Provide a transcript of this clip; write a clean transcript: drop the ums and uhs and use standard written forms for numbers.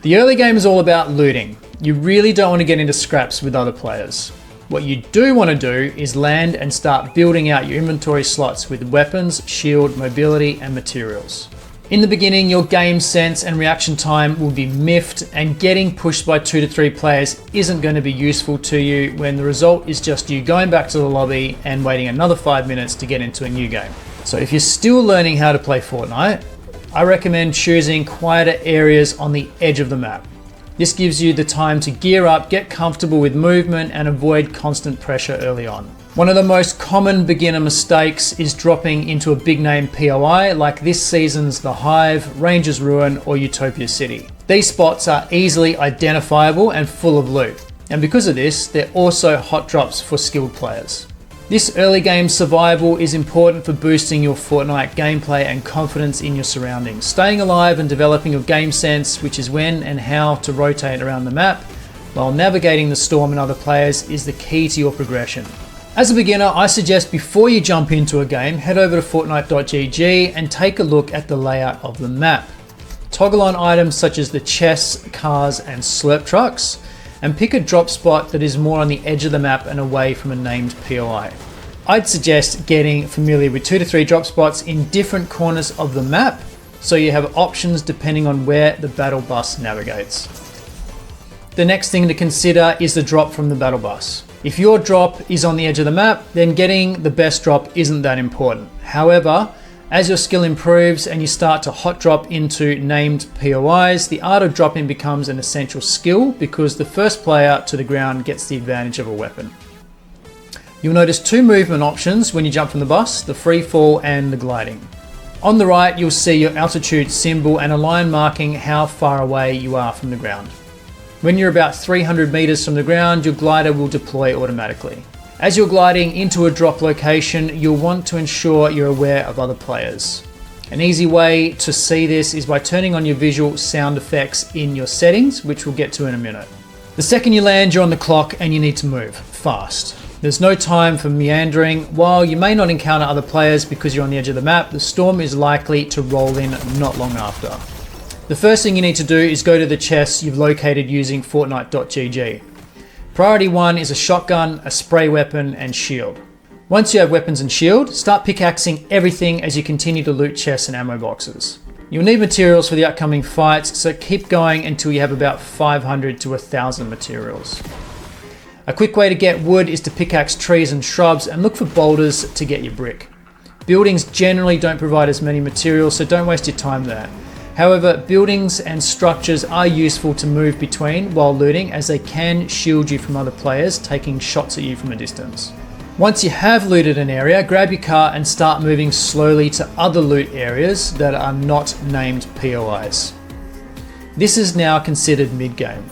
The early game is all about looting. You really don't want to get into scraps with other players. What you do want to do is land and start building out your inventory slots with weapons, shield, mobility, and materials. In the beginning, your game sense and reaction time will be miffed, and getting pushed by 2 to 3 players isn't going to be useful to you when the result is just you going back to the lobby and waiting another 5 minutes to get into a new game. So if you're still learning how to play Fortnite, I recommend choosing quieter areas on the edge of the map. This gives you the time to gear up, get comfortable with movement, and avoid constant pressure early on. One of the most common beginner mistakes is dropping into a big name POI like this season's The Hive, Ranger's Ruin, or Utopia City. These spots are easily identifiable and full of loot, and because of this, they're also hot drops for skilled players. This early game survival is important for boosting your Fortnite gameplay and confidence in your surroundings. Staying alive and developing your game sense, which is when and how to rotate around the map, while navigating the storm and other players, is the key to your progression. As a beginner, I suggest before you jump into a game, head over to Fortnite.gg and take a look at the layout of the map. Toggle on items such as the chests, cars, and slurp trucks, and pick a drop spot that is more on the edge of the map and away from a named POI. I'd suggest getting familiar with 2 to 3 drop spots in different corners of the map so you have options depending on where the battle bus navigates. The next thing to consider is the drop from the battle bus. If your drop is on the edge of the map, then getting the best drop isn't that important. However, as your skill improves and you start to hot drop into named POIs, the art of dropping becomes an essential skill because the first player to the ground gets the advantage of a weapon. You'll notice 2 movement options when you jump from the bus, the free fall and the gliding. On the right, you'll see your altitude symbol and a line marking how far away you are from the ground. When you're about 300 meters from the ground, your glider will deploy automatically. As you're gliding into a drop location, you'll want to ensure you're aware of other players. An easy way to see this is by turning on your visual sound effects in your settings, which we'll get to in a minute. The second you land, you're on the clock and you need to move fast. There's no time for meandering. While you may not encounter other players because you're on the edge of the map, the storm is likely to roll in not long after. The first thing you need to do is go to the chests you've located using Fortnite.gg. Priority 1 is a shotgun, a spray weapon, and shield. Once you have weapons and shield, start pickaxing everything as you continue to loot chests and ammo boxes. You'll need materials for the upcoming fights, so keep going until you have about 500 to 1,000 materials. A quick way to get wood is to pickaxe trees and shrubs and look for boulders to get your brick. Buildings generally don't provide as many materials, so don't waste your time there. However, buildings and structures are useful to move between while looting, as they can shield you from other players taking shots at you from a distance. Once you have looted an area, grab your car and start moving slowly to other loot areas that are not named POIs. This is now considered mid-game.